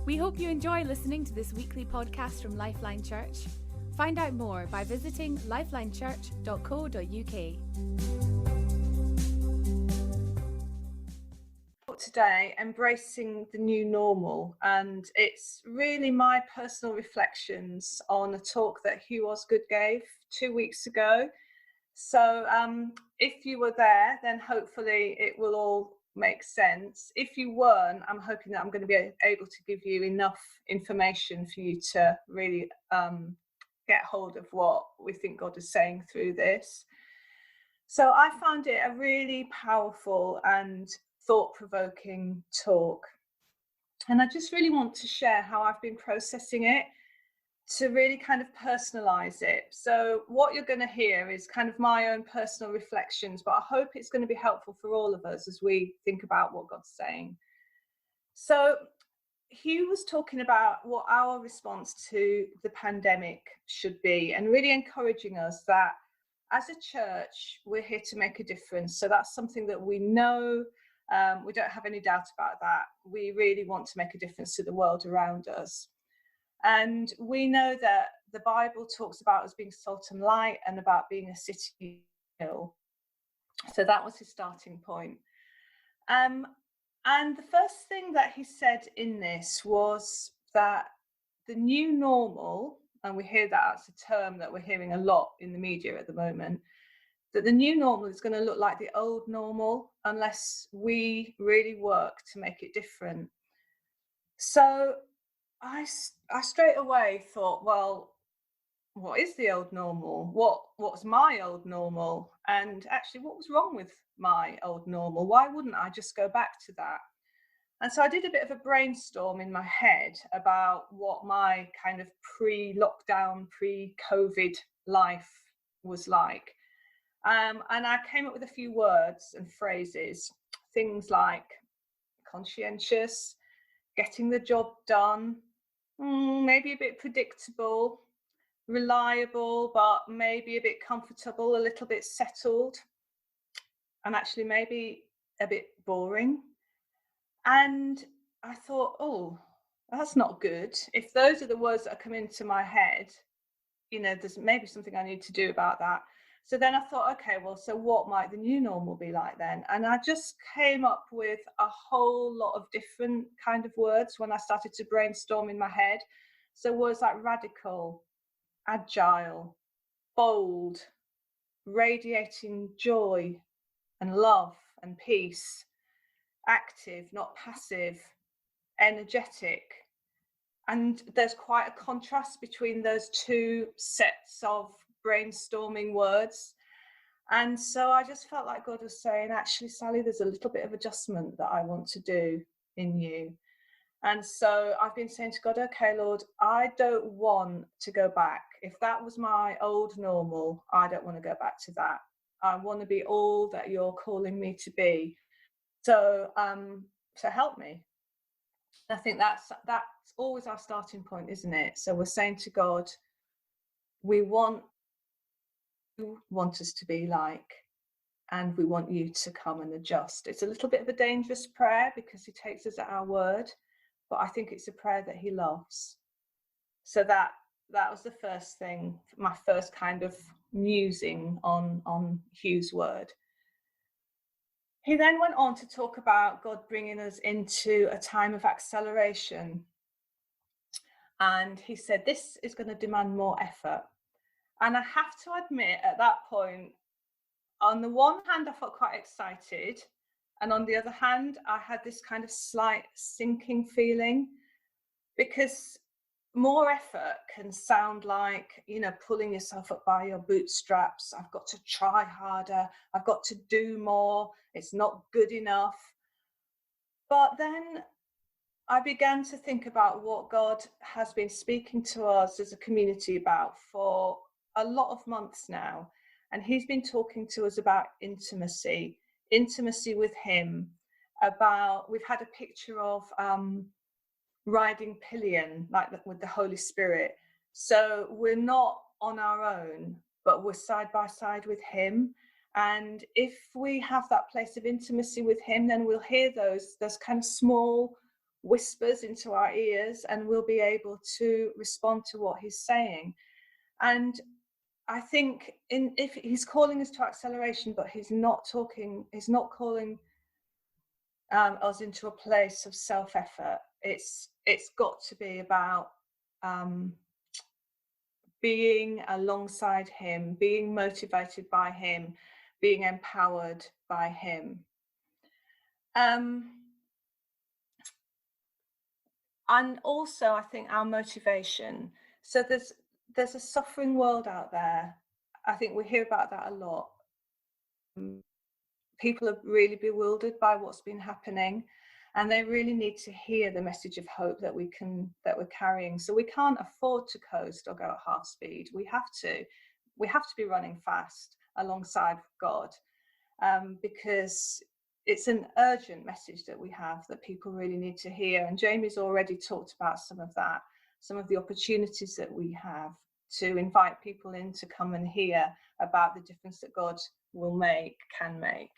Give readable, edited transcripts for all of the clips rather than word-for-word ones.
We hope you enjoy listening to this weekly podcast from Lifeline Church. Find out more by visiting lifelinechurch.co.uk. Today, embracing the new normal, and it's really my personal reflections on a talk that Hugh Osgood gave 2 weeks ago. So if you were there, then hopefully it will all make sense. If you weren't, I'm hoping that I'm going to be able to give you enough information for you to really get hold of what we think God is saying through this. So I found it a really powerful and thought-provoking talk. And I just really want to share how I've been processing it to really kind of personalize it. So what you're going to hear is kind of my own personal reflections, but I hope it's going to be helpful for all of us as we think about what God's saying. So Hugh was talking about what our response to the pandemic should be, and really encouraging us that as a church, we're here to make a difference. So that's something that we know. We don't have any doubt about that. We really want to make a difference to the world around us. And we know that the Bible talks about us being salt and light and about being a city hill. So that was his starting point. And the first thing that he said in this was that the new normal, and we hear that as a term that we're hearing a lot in the media at the moment, that the new normal is going to look like the old normal unless we really work to make it different. So I straight away thought, well, what is the old normal? What's my old normal? And actually, what was wrong with my old normal? Why wouldn't I just go back to that? And so I did a bit of a brainstorm in my head about what my kind of pre-lockdown, pre-COVID life was like. And I came up with a few words and phrases, things like conscientious, getting the job done, maybe a bit predictable, reliable, but maybe a bit comfortable, a little bit settled, and actually maybe a bit boring. And I thought, oh, that's not good. If those are the words that are coming into my head, there's maybe something I need to do about that. So then I thought, okay, well, so what might the new normal be like then? And I just came up with a whole lot of different kind of words when I started to brainstorm in my head. So words like radical, agile, bold, radiating joy and love and peace, active, not passive, energetic. And there's quite a contrast between those two sets of brainstorming words. And so I just felt like God was saying, actually, Sally, there's a little bit of adjustment that I want to do in you. And so I've been saying to God, okay, Lord, I don't want to go back. If that was my old normal, I don't want to go back to that. I want to be all that you're calling me to be. So help me. I think that's always our starting point, isn't it? So we're saying to God, we want us to be like, and we want you to come and adjust. It's a little bit of a dangerous prayer because he takes us at our word, but I think it's a prayer that he loves. So that was the first thing, my first kind of musing on Hugh's word. He then went on to talk about God bringing us into a time of acceleration. And he said, this is going to demand more effort. And I have to admit, at that point, on the one hand, I felt quite excited. And on the other hand, I had this kind of slight sinking feeling, because more effort can sound like, pulling yourself up by your bootstraps. I've got to try harder. I've got to do more. It's not good enough. But then I began to think about what God has been speaking to us as a community about for a lot of months now. And he's been talking to us about intimacy with him, we've had a picture of riding pillion, like with the Holy Spirit. So we're not on our own, but we're side by side with him. And if we have that place of intimacy with him, then we'll hear those kind of small whispers into our ears, and we'll be able to respond to what he's saying. And I think if he's calling us to acceleration, but he's not calling us into a place of self-effort. It's got to be about being alongside him, being motivated by him, being empowered by him. And also, I think our motivation. So there's a suffering world out there. I think we hear about that a lot. People are really bewildered by what's been happening, and they really need to hear the message of hope that we're carrying. So we can't afford to coast or go at half speed. We have to be running fast alongside God, because it's an urgent message that we have that people really need to hear. And Jamie's already talked about some of that, some of the opportunities that we have to invite people in to come and hear about the difference that God can make.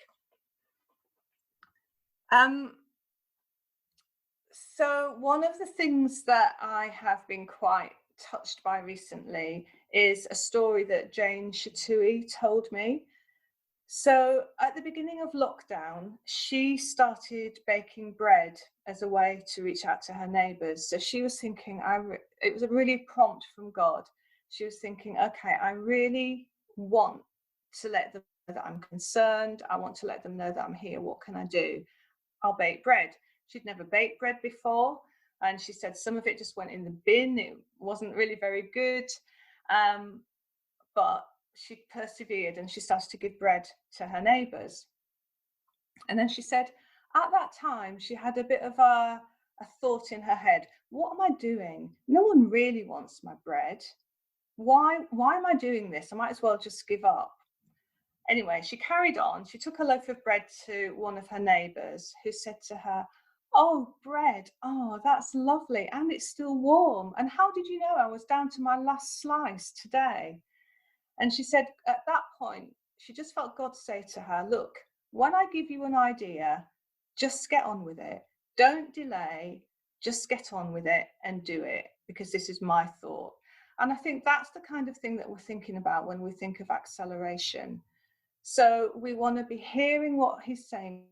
So one of the things that I have been quite touched by recently is a story that Jane Shatui told me. So at the beginning of lockdown, she started baking bread as a way to reach out to her neighbours. So she was thinking, it was a really prompt from God. She was thinking, okay, I really want to let them know that I'm concerned. I want to let them know that I'm here. What can I do? I'll bake bread. She'd never baked bread before. And she said some of it just went in the bin. It wasn't really very good. But she persevered and she started to give bread to her neighbours. And then she said, at that time, she had a bit of a thought in her head. What am I doing? No one really wants my bread. Why am I doing this? I might as well just give up. Anyway, she carried on. She took a loaf of bread to one of her neighbours, who said to her, oh, bread. Oh, that's lovely. And it's still warm. And how did you know? I was down to my last slice today. And she said at that point, she just felt God say to her, look, when I give you an idea, just get on with it. Don't delay. Just get on with it and do it, because this is my thought. And I think that's the kind of thing that we're thinking about when we think of acceleration. So we want to be hearing what he's saying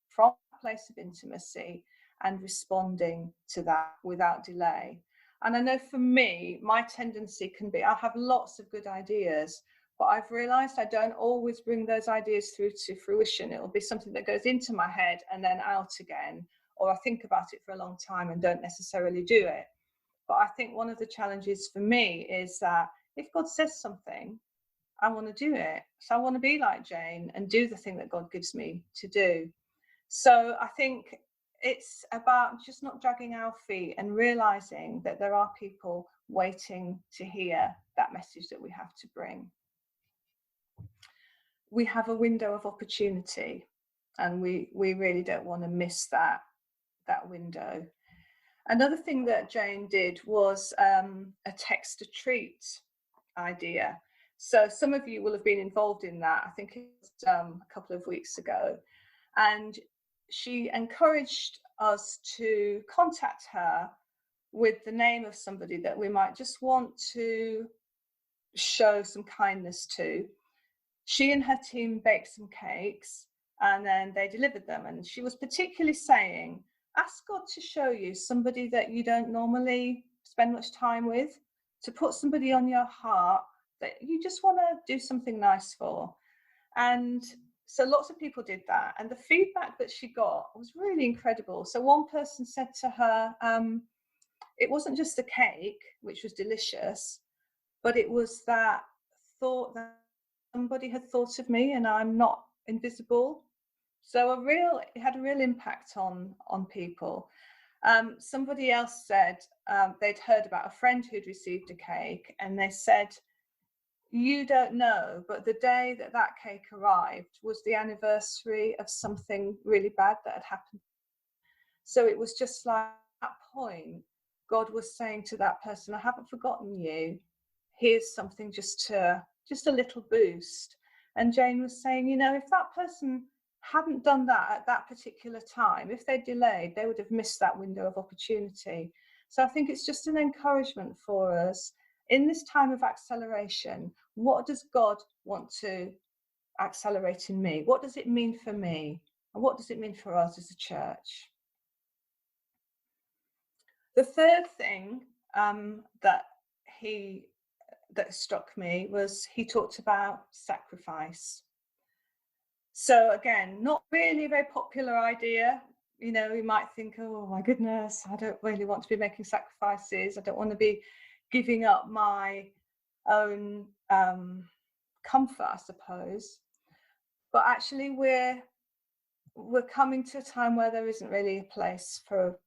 from a place of intimacy and responding to that without delay. And I know for me, my tendency can be, I have lots of good ideas, but I've realized I don't always bring those ideas through to fruition. It'll be something that goes into my head and then out again, or I think about it for a long time and don't necessarily do it. But I think one of the challenges for me is that if God says something, I want to do it. So I want to be like Jane and do the thing that God gives me to do. So I think it's about just not dragging our feet and realizing that there are people waiting to hear that message that we have to bring. We have a window of opportunity, and we really don't want to miss that window. Another thing that Jane did was a text to treat idea. So some of you will have been involved in that. I think it was a couple of weeks ago. And she encouraged us to contact her with the name of somebody that we might just want to show some kindness to. She and her team baked some cakes and then they delivered them. And she was particularly saying, ask God to show you somebody that you don't normally spend much time with, to put somebody on your heart that you just want to do something nice for. And so lots of people did that. And the feedback that she got was really incredible. So one person said to her, it wasn't just the cake, which was delicious, but it was that thought that somebody had thought of me and I'm not invisible. So it had a real impact on people. Somebody else said they'd heard about a friend who'd received a cake, and they said, you don't know, but the day that cake arrived was the anniversary of something really bad that had happened. So it was just like at that point, God was saying to that person, I haven't forgotten you. Here's something just a little boost. And Jane was saying, if that person hadn't done that at that particular time, if they delayed, they would have missed that window of opportunity. So I think it's just an encouragement for us in this time of acceleration. What does God want to accelerate in me? What does it mean for me? And what does it mean for us as a church? The third thing that struck me was he talked about sacrifice. So again, not really a very popular idea. You know, you might think, oh my goodness, I don't really want to be making sacrifices. I don't want to be giving up my own comfort, I suppose. But actually, we're coming to a time where there isn't really a place for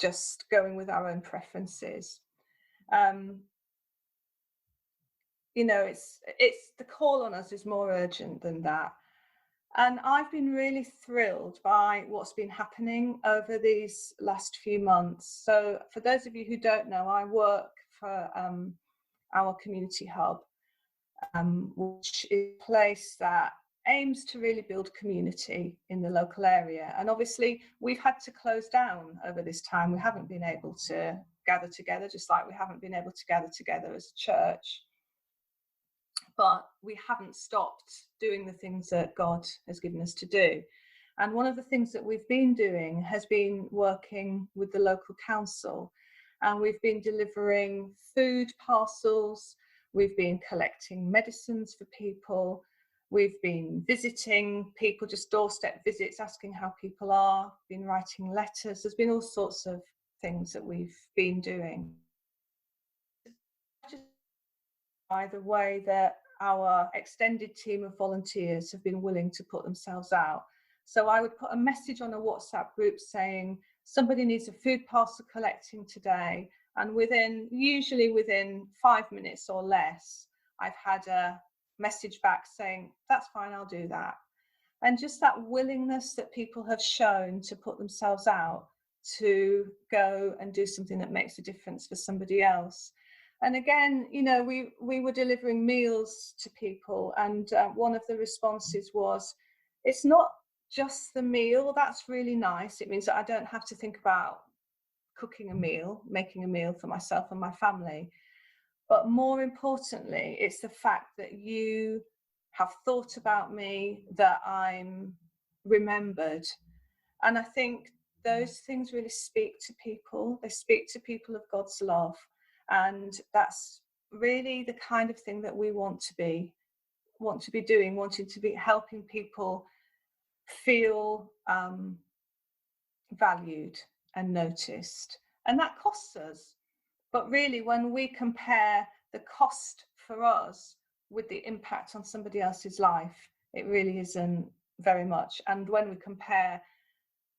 just going with our own preferences. You know, it's the call on us is more urgent than that. And I've been really thrilled by what's been happening over these last few months. So for those of you who don't know, I work for our community hub, which is a place that aims to really build community in the local area. And obviously we've had to close down over this time. We haven't been able to gather together, just like we haven't been able to gather together as a church. But we haven't stopped doing the things that God has given us to do. And one of the things that we've been doing has been working with the local council, and we've been delivering food parcels, we've been collecting medicines for people, we've been visiting people, just doorstep visits, asking how people are, been writing letters. There's been all sorts of things that we've been doing. By the way that our extended team of volunteers have been willing to put themselves out. So I would put a message on a WhatsApp group saying somebody needs a food parcel collecting today, and usually within 5 minutes or less, I've had a message back saying that's fine, I'll do that. And just that willingness that people have shown to put themselves out to go and do something that makes a difference for somebody else. And again, you know, we were delivering meals to people, and one of the responses was, it's not just the meal, that's really nice. It means that I don't have to think about cooking a meal, making a meal for myself and my family. But more importantly, it's the fact that you have thought about me, that I'm remembered. And I think those things really speak to people. They speak to people of God's love. And that's really the kind of thing that we want to be doing, wanting to be helping people feel valued and noticed. And that costs us. But really, when we compare the cost for us with the impact on somebody else's life, it really isn't very much. And when we compare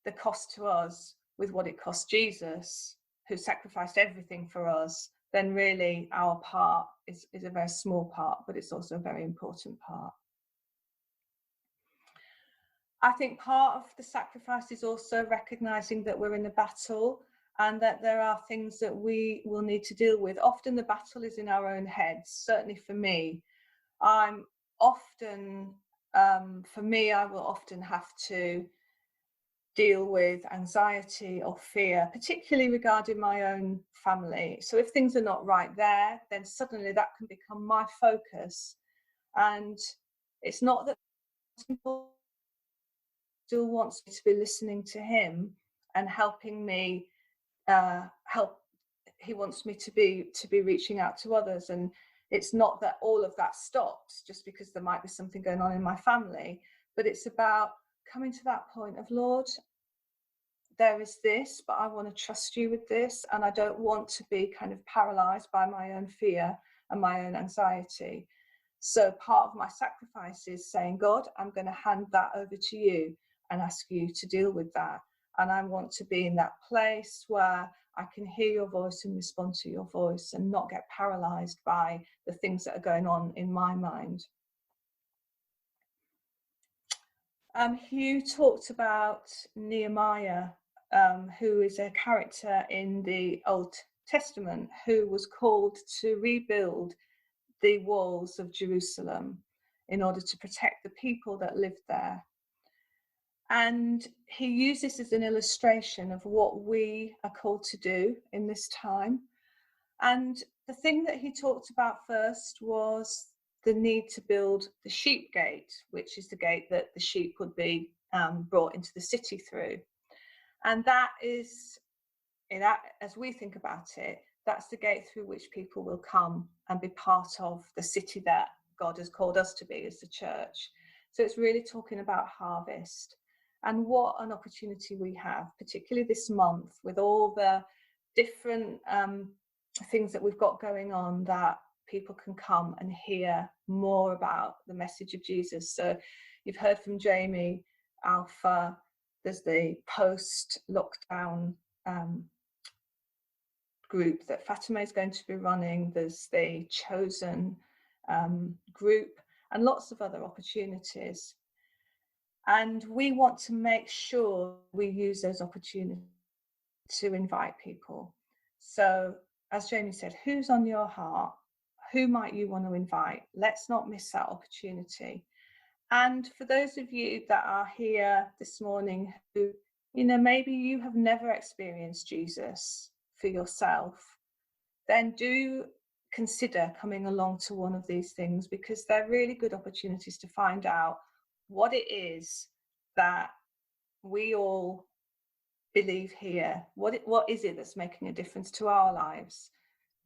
the cost to us with what it cost Jesus, who sacrificed everything for us, then really our part is a very small part, but it's also a very important part. I think part of the sacrifice is also recognizing that we're in a battle and that there are things that we will need to deal with. Often the battle is in our own heads. Certainly for me, I will often have to deal with anxiety or fear, particularly regarding my own family. So if things are not right there, then suddenly that can become my focus. And it's not that people still wants me to be listening to him and helping me he wants me to be reaching out to others. And it's not that all of that stops just because there might be something going on in my family, but it's about coming to that point of, Lord, there is this, but I want to trust you with this, and I don't want to be kind of paralyzed by my own fear and my own anxiety. So part of my sacrifice is saying, God, I'm going to hand that over to you and ask you to deal with that. And I want to be in that place where I can hear your voice and respond to your voice and not get paralyzed by the things that are going on in my mind. Hugh talked about Nehemiah, who is a character in the Old Testament who was called to rebuild the walls of Jerusalem in order to protect the people that lived there. And he used this as an illustration of what we are called to do in this time. And the thing that he talked about first was the need to build the sheep gate, which is the gate that the sheep would be brought into the city through. And that is, as we think about it, that's the gate through which people will come and be part of the city that God has called us to be as the church. So it's really talking about harvest. And what an opportunity we have, particularly this month, with all the different things that we've got going on, that people can come and hear more about the message of Jesus. So you've heard from Jamie, Alpha, there's the post-lockdown group that Fatima is going to be running, there's the Chosen group, and lots of other opportunities. And we want to make sure we use those opportunities to invite people. So, as Jamie said, who's on your heart? Who might you want to invite? Let's not miss that opportunity. And for those of you that are here this morning who, maybe you have never experienced Jesus for yourself, then do consider coming along to one of these things, because they're really good opportunities to find out what it is that we all believe here. What is it that's making a difference to our lives?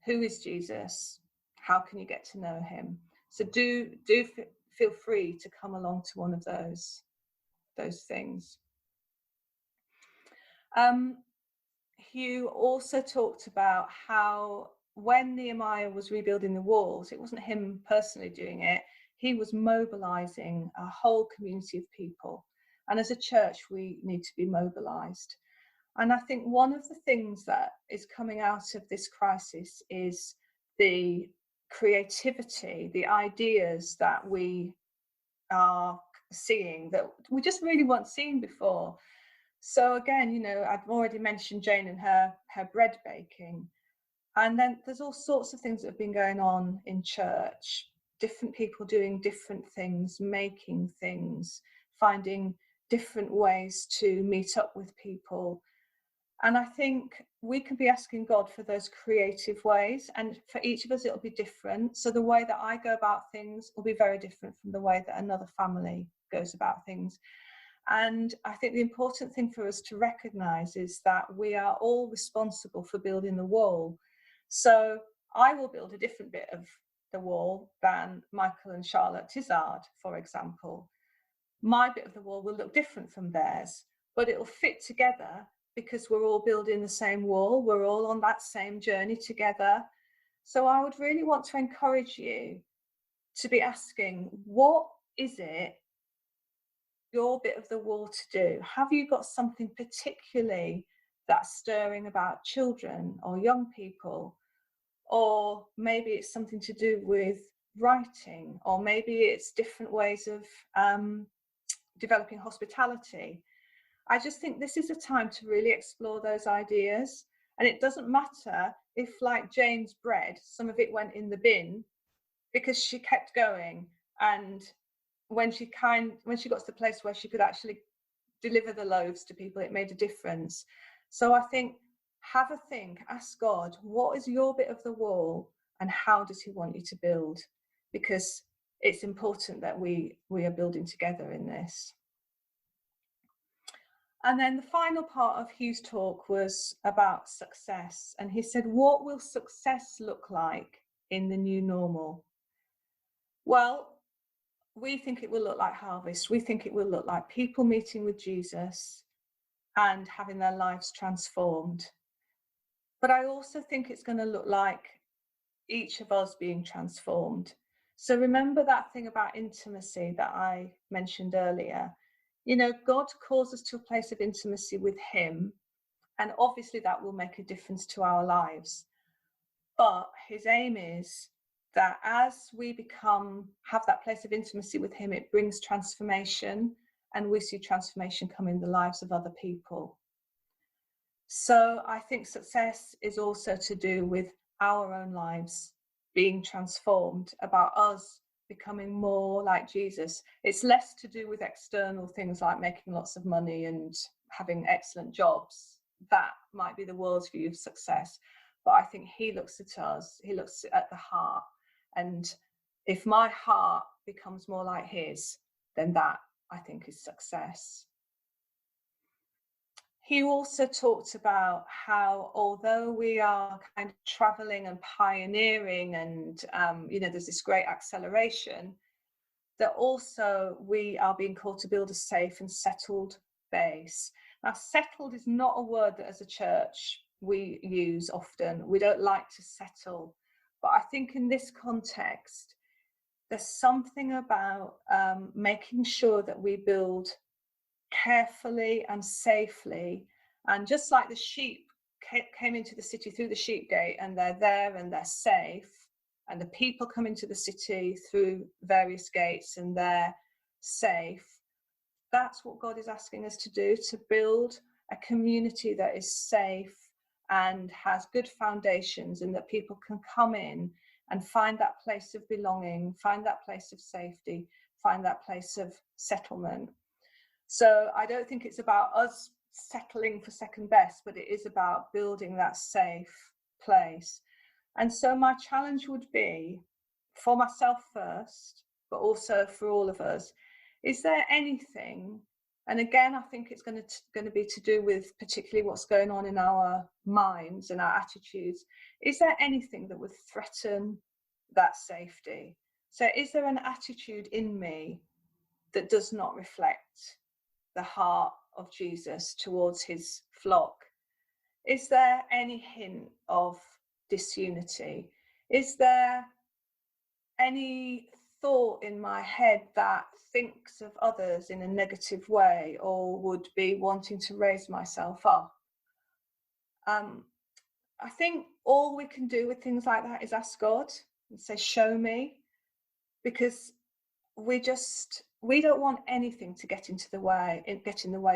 Who is Jesus? How can you get to know him? So do feel free to come along to one of those things. Hugh also talked about how when Nehemiah was rebuilding the walls, it wasn't him personally doing it. He was mobilizing a whole community of people. And as a church, we need to be mobilized. And I think one of the things that is coming out of this crisis is the creativity, the ideas that we are seeing that we just really weren't seeing before. So again, I've already mentioned Jane and her bread baking. And then there's all sorts of things that have been going on in church, different people doing different things, making things, finding different ways to meet up with people. And I think we can be asking God for those creative ways, and for each of us it'll be different. So the way that I go about things will be very different from the way that another family goes about things. And I think the important thing for us to recognise is that we are all responsible for building the wall. So I will build a different bit of the wall than Michael and Charlotte Tizard, for example. My bit of the wall will look different from theirs, but it will fit together because we're all building the same wall. We're all on that same journey together. So I would really want to encourage you to be asking, what is it your bit of the wall to do? Have you got something particularly that's stirring about children or young people? Or maybe it's something to do with writing, or maybe it's different ways of developing hospitality. I just think this is a time to really explore those ideas. And it doesn't matter if, like Jane's bread, some of it went in the bin, because she kept going. And when she got to the place where she could actually deliver the loaves to people, it made a difference. So I think, have a think, ask God, what is your bit of the wall and how does he want you to build? Because it's important that we are building together in this. And then the final part of Hugh's talk was about success. And he said, what will success look like in the new normal? Well, we think it will look like harvest. We think it will look like people meeting with Jesus and having their lives transformed. But I also think it's going to look like each of us being transformed. So remember that thing about intimacy that I mentioned earlier. God calls us to a place of intimacy with him, and obviously that will make a difference to our lives. But his aim is that as we have that place of intimacy with him, it brings transformation, and we see transformation come in the lives of other people. So I think success is also to do with our own lives being transformed, about us becoming more like Jesus. It's less to do with external things like making lots of money and having excellent jobs. That might be the world's view of success. But I think he looks at us, he looks at the heart. And if my heart becomes more like his, then that, I think, is success. He also talked about how, although we are kind of traveling and pioneering and, there's this great acceleration, that also we are being called to build a safe and settled base. Now, settled is not a word that as a church we use often. We don't like to settle. But I think in this context, there's something about making sure that we build carefully and safely. And just like the sheep came into the city through the sheep gate, and they're there and they're safe, and the people come into the city through various gates and they're safe, that's what God is asking us to do, to build a community that is safe and has good foundations, and that people can come in and find that place of belonging, find that place of safety, find that place of settlement. So I don't think it's about us settling for second best, but it is about building that safe place. And so my challenge would be, for myself first, but also for all of us, is there anything, and again, I think it's going to be to do with particularly what's going on in our minds and our attitudes, is there anything that would threaten that safety? So is there an attitude in me that does not reflect the heart of Jesus towards his flock? Is there any hint of disunity? Is there any thought in my head that thinks of others in a negative way or would be wanting to raise myself up? I think all we can do with things like that is ask God and say, show me, because we don't want anything to get in the way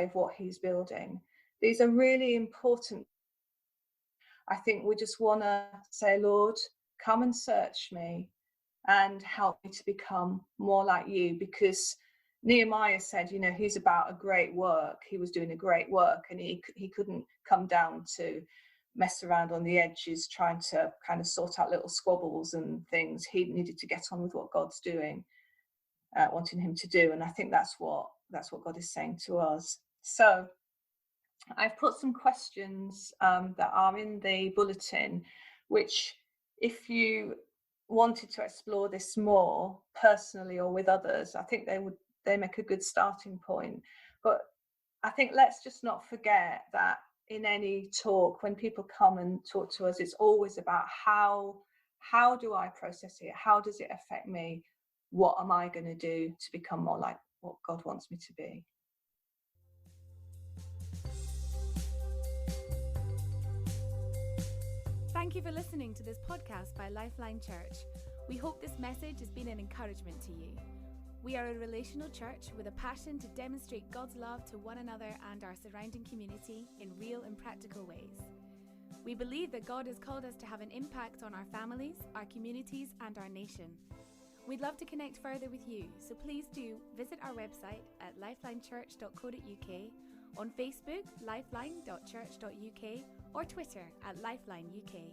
of what he's building. These are really important. I think we just want to say, Lord, come and search me and help me to become more like you, because Nehemiah said, he's about a great work. He was doing a great work, and he couldn't come down to mess around on the edges trying to kind of sort out little squabbles and things. He needed to get on with what God's doing, wanting him to do. And I think that's what God is saying to us. So I've put some questions that are in the bulletin, which if you wanted to explore this more personally or with others, I think they make a good starting point. But I think let's just not forget that in any talk, when people come and talk to us, it's always about how do I process it? How does it affect me? What am I going to do to become more like what God wants me to be? Thank you for listening to this podcast by Lifeline Church. We hope this message has been an encouragement to you. We are a relational church with a passion to demonstrate God's love to one another and our surrounding community in real and practical ways. We believe that God has called us to have an impact on our families, our communities, and our nation. We'd love to connect further with you, so please do visit our website at lifelinechurch.co.uk, on Facebook, lifeline.church.uk, or Twitter at LifelineUK.